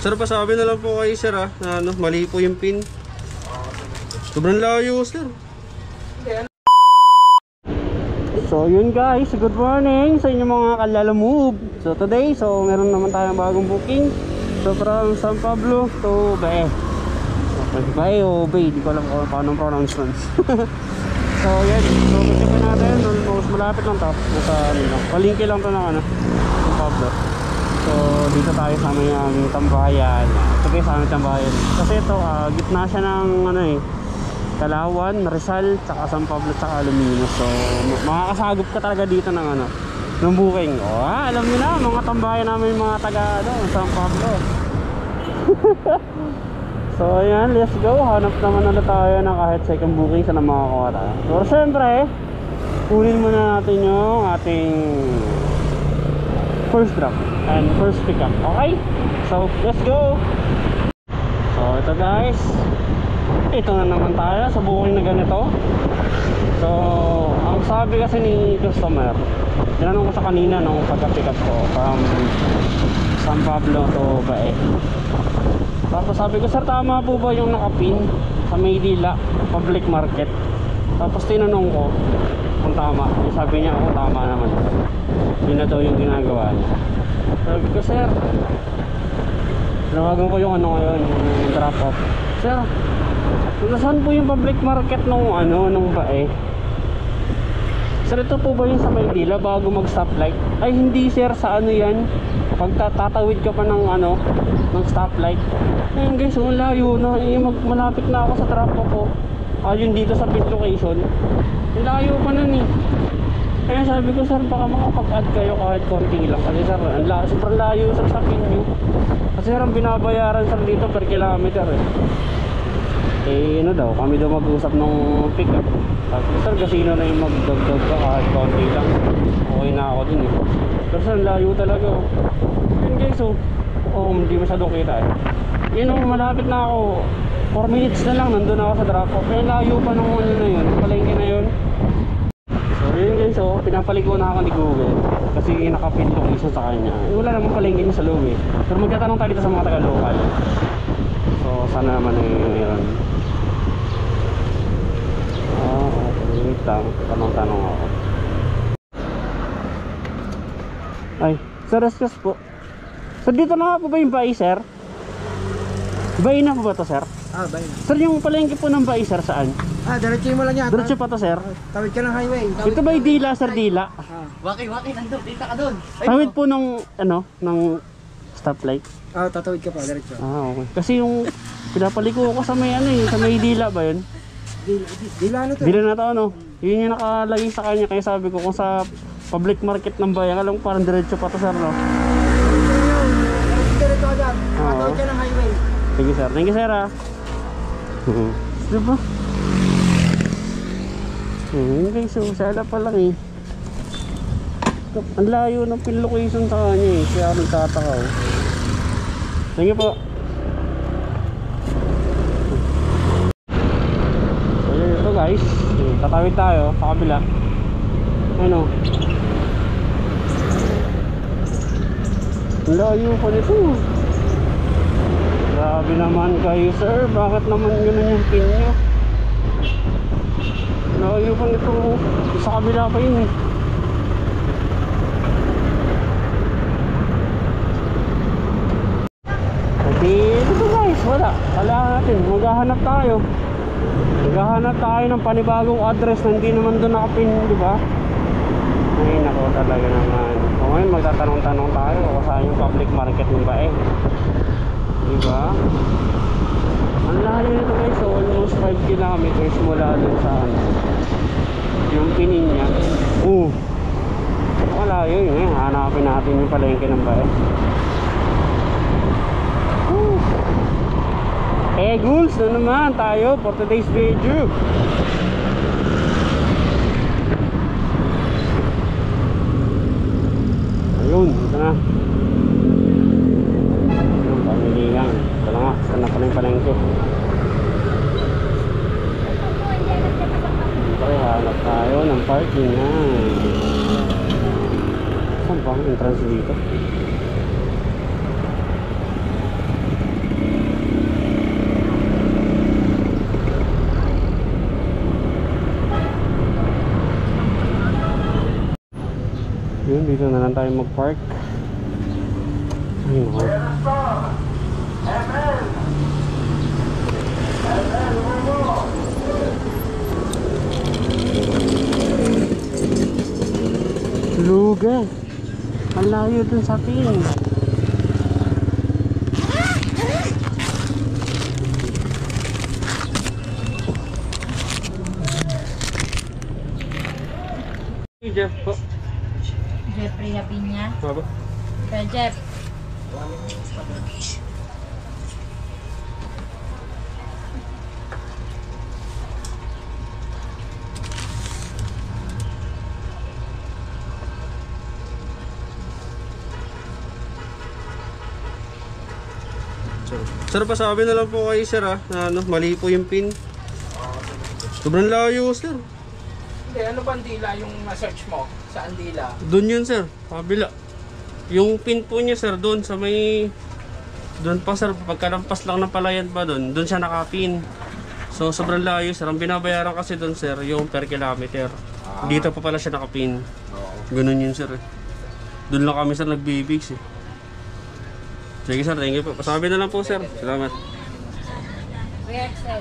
Sir, pasabi na lang po kayo sir na ano, mali po yung pin. Sobrang layo sir. So yun guys, good morning sa inyong mga kalalamove. So today, meron naman tayong bagong booking. So from San Pablo to Bae. Bae o Bae, di ko alam kung paano pronouncements. So yes, so kasi pa natin, almost malapit lang to. Nasa palengke lang to ng ano, San Pablo. So dito tayo sa may tambayan. Ito guys, sa aming tambayan. Kasi ito, gitna siya ng ano Kalawan, Rizal, tsaka San Pablo, tsaka Alaminos. So makakasagop ka talaga dito ng ano, ng booking. Alam niyo na, mga tambayan namin mga taga ano, San Pablo. So ayan, let's go. Hanap naman ulit tayo ng kahit second booking sa makakuha tayo. So siyempre, kunin muna natin yung ating first drop and first pick up. Okay? So let's go. So ito guys, ito na naman tayo sa booking na ganito. So ang sabi kasi ni customer, tinanong ko sa kanina nung pagka-pick up ko from San Pablo to Bae. Tapos sabi ko, sir, tama po ba yung nakapin sa Maydila public market? Tapos tinanong ko kung tama. Sabi niya, oo, tama naman. Yun na daw yung ginagawa niya. Sabi ko, sir, nawagan ko yung ano ngayon, yung drop off. Sir, saan po yung public market nung ano, nung Bae? Sir, ito po ba yung sa Maydila bago mag stoplight? Ay hindi sir, sa ano yan, pagtatawid ka pa ng ano, ng stoplight. Ayun guys, ang layo na, malapit na ako sa drop off ko. Ayun dito sa pin location, ang layo pa nun eh. Kaya sabi ko, sir, baka makapag-add kayo kahit konti lang. Kasi sir, sobrang layo sir sa pin nyo. Kasi sir, ang binabayaran sir dito per kilometer ano daw, kami daw mag-usap nung pick up. Sabi sir, kasino na yung magdagdag ka kahit konti lang. Okay na ako dun eh. Pero sir, layo talaga yun guys, hindi masyadong kita yun malapit na ako. 4 minutes na lang, nandun ako sa drop off. Kaya layo pa nung ano na yun, palengke na yun. So yun guys, pinapaligo na ako ni Google kasi nakapin location sa kanya. Wala namang palengke niya sa loob pero magtatanong tayo dito sa mga taga-local. So sana naman meron. Okay, wait lang, tanong ako. Ay, sir, excuse po. Sir, dito na po ba yung Bae, sir? Bae na po ba to, sir? Bae. Sir, yung palengke po ng Bae, sir, saan? Diretso mo lang yan. Diretso pa to, sir? Tawid ka ng highway. Ito ba yung Dila, sir, Dila? Waki, nandun, dito ka dun. Tawid po ng, ng stoplight? Tatawid ka pa, diretso. Okay. Kasi yung pinapaliko ko sa may sa may Dila ba yun? Dila na to. Dila na to, Yun yung nakalagay sa kanya, kaya sabi ko kung sa public market ng Bae, alam ko parang diretso pa to, sir, Diretso ka dyan. Tawid ka ng highway. Sige, sir. Thank you, sir, Diba? Okay, so sala pa lang ang layo ng pin location sa kanya kaya nagtataka Thank you po. So yun ito guys, tatawid tayo sa kabila. Ang layo pa nito. Grabe naman kayo, sir. Bakit naman ganun yung pin nyo? Layo pa nito. Sa kabila pa yun Dito guys, wala. Kailangan natin, maghahanap tayo ng panibagong address na hindi naman doon nakapin, di ba? Ay nako, talaga naman. O ngayon magtatanong-tanong tayo kung saan yung public market ng Bae, di ba? Ang layo nito guys, almost 5 kilometers mula dun sa yung pinin niya. Malayo yun hanapin natin yung palengke ng Bae. Ghouls na naman tayo for today's video. Ayun, ito na yung pamilihan. Ito na nga, saan na pala yung palengke. Siyempre, hanap tayo ng parking Saan ba ang entrance dito? lang tayo mag-park. Ayun ako. Luga. Ang layo dun sa pin. Jeff po. Jeffrey Lapinya. Baba. Kaya Jeff. Sir, pasabi na lang po kayo sir na mali po yung pin. Sobrang layo sir. Hindi, ano ba ang dila yung na-search mo? Saan dila? Doon yun sir, kabila. Yung pin po niya sir, doon sa may... Doon pa sir, pagkalampas lang ng palayan pa doon siya nakapin. So sobrang layo sir, ang binabayaran kasi doon sir, yung per kilometer. Dito pa pala siya nakapin. Ganun yun sir. Doon lang kami sir nagbibigs eh. Sige sir, thank you po. Pasabi na lang po sir. Salamat. Kuya Excel.